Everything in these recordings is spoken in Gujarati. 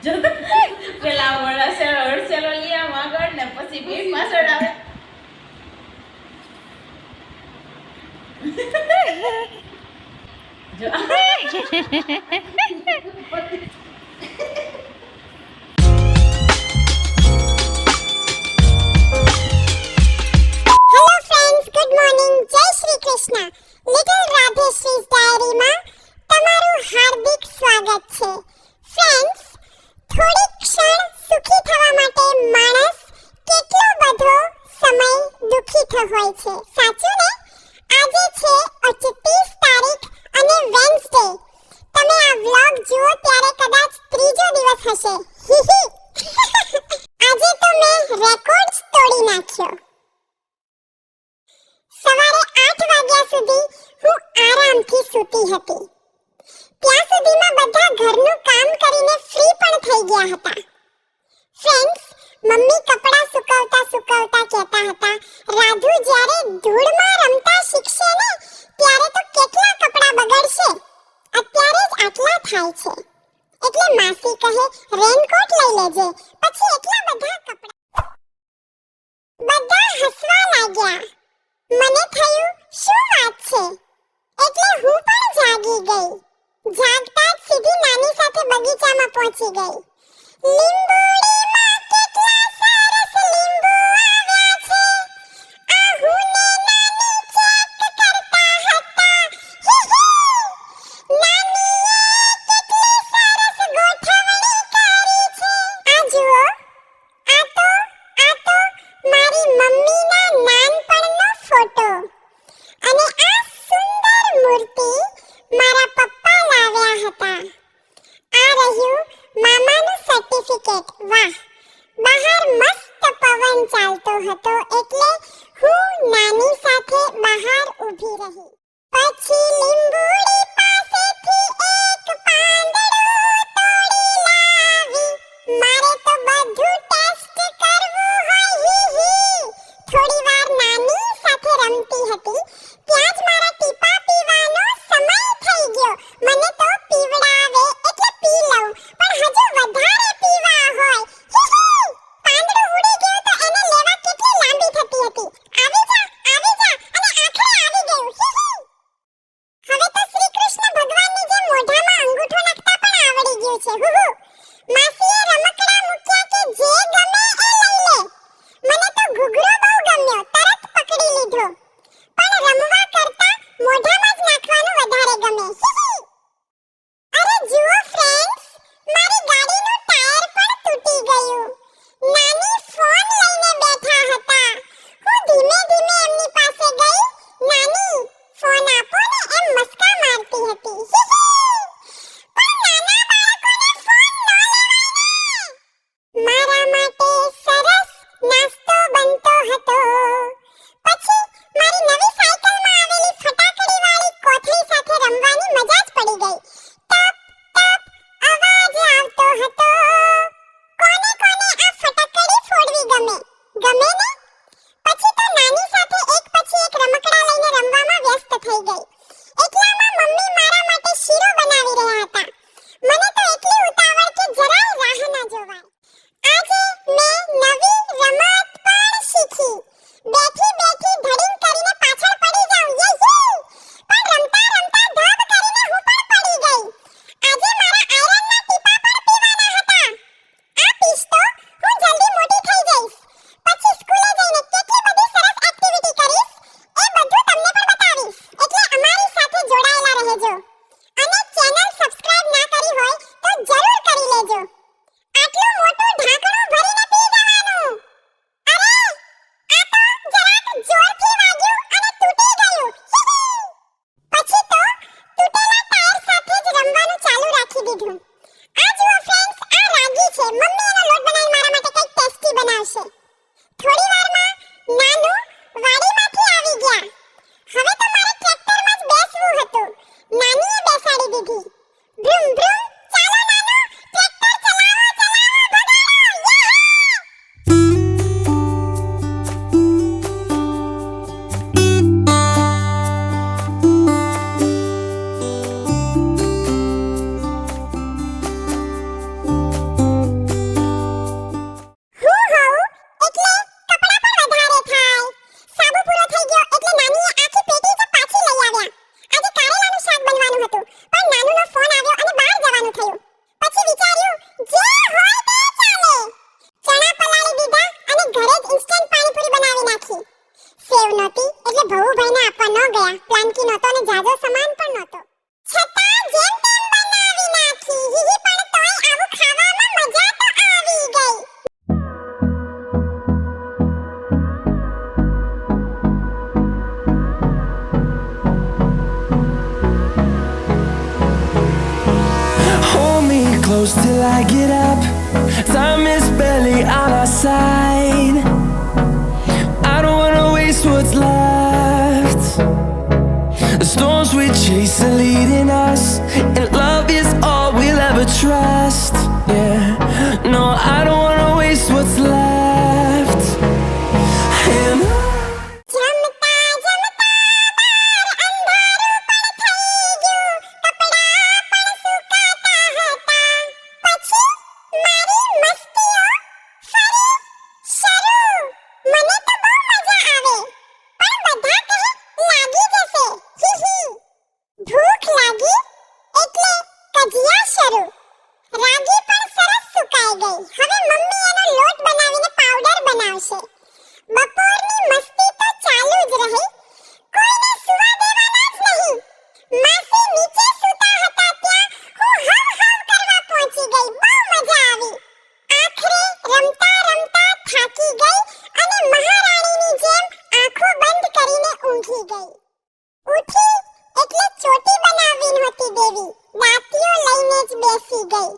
જો પેલા હળસેલો લઈ આવ આગળ ને પછી પીઠ પાછળ આવે. જો કૃષ્ણ લિટલ રાધેશ્રીઝ ડાયરીમાં તમારું હાર્દિક સ્વાગત છે. ફ્રેન્ડ્સ, થોડી ક્ષણ સુખી થવા માટે માણસ કેટલો બધો સમય દુખી હોય છે, સાચું ને? આજે છે 29 તારીખ અને વેન્સડે. તમે આ વ્લોગ જુઓ ત્યારે કદાચ ત્રીજો દિવસ હશે. આજે તો મેં રેકોર્ડ તોડી નાખ્યો. સવારે 8 વાગ્યા સુધી હું આરામથી સૂતી હતી. ત્યાં સુધીમાં બધા ઘરનું કામ કરીને ફ્રી પણ થઈ ગયા હતા. ફ્રેન્ડ્સ, મમ્મી કપડાં સુકવતા કહેતા હતા, રાધુ જ્યારે ધૂળમાં રમતા શીખશે ને ત્યારે તો કેટલા કપડાં બગડશે, અત્યારે જ આટલા થાય છે. એટલે માસી કહે રેનકોટ લઈ લેજે, પછી એટલા બધા કપડાં. બધા હસવા લાગ્યા. મને થયું શું વાત છે, એટલે હું પણ જાગી ગઈ. જાગતા જ સીધી નાની સાથે બગીચામાં પહોંચી ગઈ. લીંબોડીમાં કેટલા સરસ લીંબુ આવ્યા છે, આહુને નાની ચેક કરતા હતા. નાનીએ કેટલી સરસ ગોઠવણી કરી છે. આ જુઓ, આ તો મારી મમ્મીના નાનપણનો ફોટો, અને આ સુંદર મૂર્તિ મારા પપ્પા લાવ્યા હતા. આ રહ્યું મામાનું સર્ટિફિકેટ. વાહ, બહાર મસ્ત પવન ચાલતો હતો એટલે હું નાની સાથે બહાર ઊભી રહી. પછી લીંબુડી પાસેથી એક પાંદડું તોડી લાવી. મારે તો બધું ટેસ્ટ કરવું હોય. થોડી વાર નાની સાથે રમતી હતી, ત્યાં જ મારા ટીપા પીવાનો સમય થઈ ગયો. મને તો પીવડાવે એટલે પી લઉં, પણ હજુ વધારે પીવા હોય. પાંદડું ઉડી ગયું તો એને લેવા કેટલી લાંબી થતી હતી. આવી જા અને આખરે આવી ગયું. હવે તો શ્રી કૃષ્ણ ભગવાનની જેમ મોઢામાં અંગૂઠો નાખતા પણ આવડી ગયું છે. માસીએ રમકડા મૂક્યા કે જે ગમે એ લઈ લે. મને તો ઘૂઘરો બહુ ગમ્યો, તરત પકડી લીધો. પણ રમવા કરતા મોઢામાં જ નાખવાનું વધારે ગમે. અરે જુઓ ફ્રેન્ડ્સ, મારી ગાડીનું ટાયર પણ તૂટી ગયું. નાની ફોન લઈને બેઠા હતા. હું ધીમે ધીમે એમની પાસે ગઈ. નાની, ફોન આપો ને, એમ મસ્કા મારતી હતી. પણ નાના બાળકોને ફોન ન લેવાય ને. મારા માટે સરસ નાસ્તો બનતો હતો. પછી મારી નવી સાયકલમાં આવેલી ફટાકડીવાળી કોથળી સાથે રમવાની મજા જ પડી ગઈ. ટપ ટપ અવાજ આવતો હતો. કોને આ ફટાકડી ફોડવી ગમે ને? પછી તો નાની સાથે એક પછી એક રમકડા લઈને રમવામાં વ્યસ્ત થઈ ગઈ. એટલામાં મમ્મી મારા માટે શીરો બનાવી રહ્યા હતા. મને તો એટલી ઉતાવળ કે જરાય રાહ ન જોવાય. આજે મેં નવી રમત પણ શીખી. બેઠી ધડીંગ કરીને પાછળ પડી જાઉં. પણ રમતા ધબ કરીને હું પણ પડી ગઈ. આજે મારા આયરનના ટીપા પણ પીવાના હતા. આ પીશ તો હું જલ્દી મોટી થઈ જઈશ. પછી સ્કૂલે જઈને કેટલી બધી સરસ એક્ટિવિટી કરીશ, એ બધું તમને પણ બતાવીશ. એટલે અમારી સાથે જોડાયેલા રહેજો. અને ચેનલ સબસ્ક્રાઇબ ના કરી હોય તો જરૂર કરી લેજો. આટલું મોટું ઢાંકણું ભરીને પી જવાનું. અરે, આ તો જરાક જોરથી વાગ્યું અને તૂટી ગયું. પછી તો તૂટેલા ટાયર સાથે જ રમવાનું ચાલુ રાખી દીધું. આ જુઓ ફ્રેન્ડ્સ, આ રાગી છે. મમ્મી એનો લોટ બનાવીને મારા માટે કંઈક ટેસ્ટી બનાવશે. થોડી વારમાં નાનું વાડીમાંથી આવી ગયા. હવે તો મારે ટ્રેક્ટરમાં જ બેસવું હતું. નાનીએ બેસાડી દીધી. ભ્રુમ ભ્રુમ, ચાલો નાનો, ટ્રેક્ટર ચલાવો, ભગાડો. get up. Time is barely on our side. I don't wanna waste what's left. The storms we chase are leading us, and love is all we'll ever trust. Yeah, no, I don't wanna waste what's left. And જમતા જમતા બાર અંધારું પણ થઈ ગયું, કપડાં પણ સુકાતા હતા. પછી મારી મસ્તીઓ ફરી શરૂ. મને તો બહુ મજા આવે, પણ બધા કહે લાગી જશે. હી ભૂખ લાગી એટલે કજિયા શરૂ. રાગી પણ સરસ સુકાઈ ગઈ. હવે મમ્મી એનો લોટ બનાવીને પાવડર બનાવશે. બપોરની મસ્તી તો ચાલુ જ રહી, કોઈને સુવા દેવાના જ નહીં. માસી નીચે સૂતા હતા ત્યાં હું હવ હવ કરવા પહોંચી ગઈ. બહુ મજા આવી. આખરે રમતા રમતા થાકી ગઈ અને મહારાણીની જેમ આંખો બંધ કરીને ઊંઘી ગઈ. ઉઠી એટલે ચોટી બનાવી નહોતી દેવી, દાંતીઓ લઈને જ બેસી ગઈ.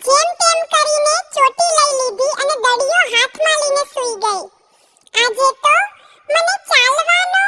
જેમ તેમ કરીને ચોટી લઈ લીધી અને દડિયો હાથમાં લઈને સૂઈ ગઈ. આજે તો મને ચાલવાનો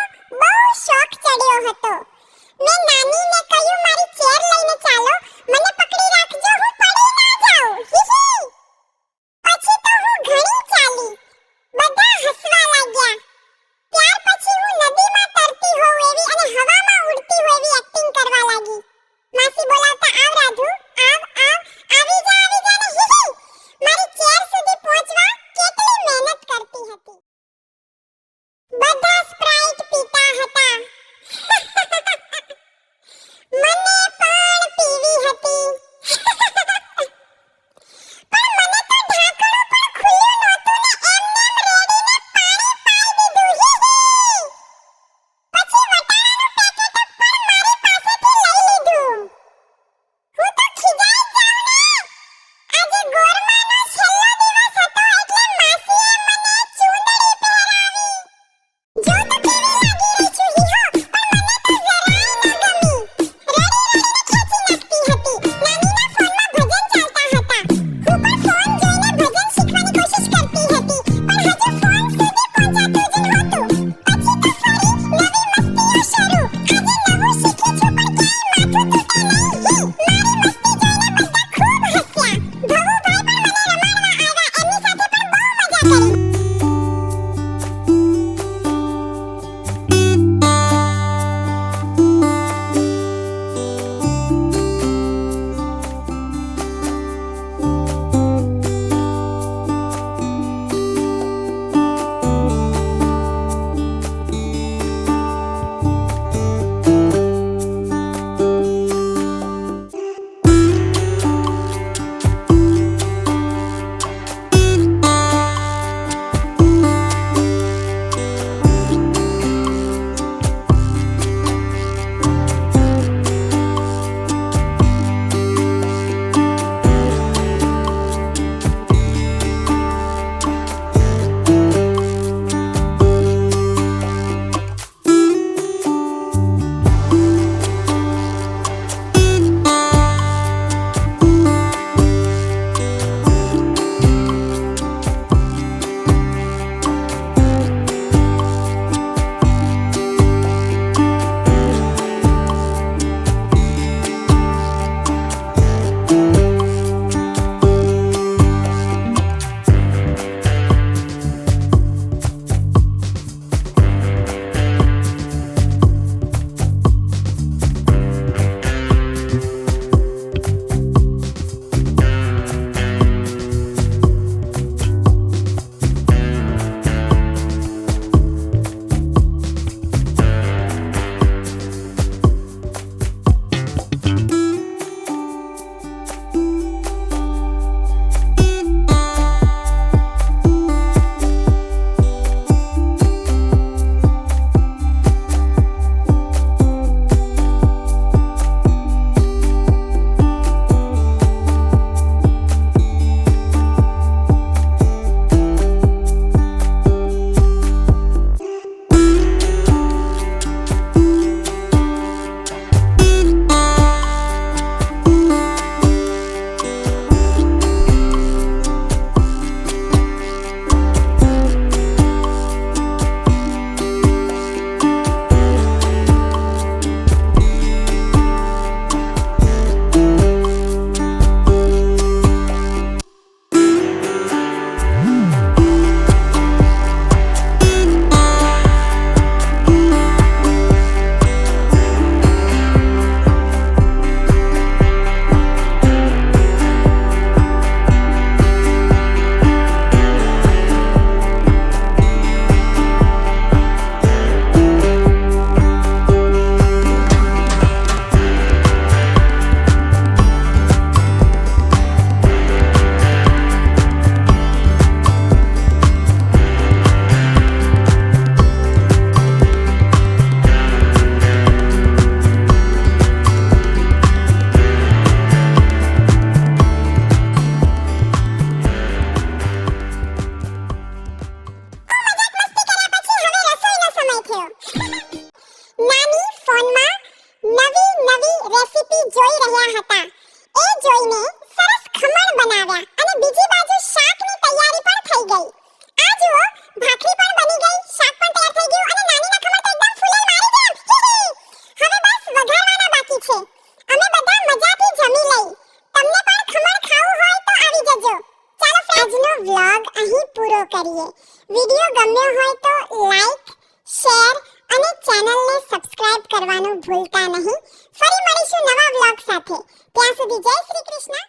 અહીં પૂરો કરીએ. વિડિયો ગમ્યો હોય તો લાઈક, શેર અને ચેનલને સબસ્ક્રાઇબ કરવાનું ભૂલતા નહીં. ફરી મળીશું નવા વ્લોગ સાથે. ત્યાં સુધી જય શ્રી કૃષ્ણ.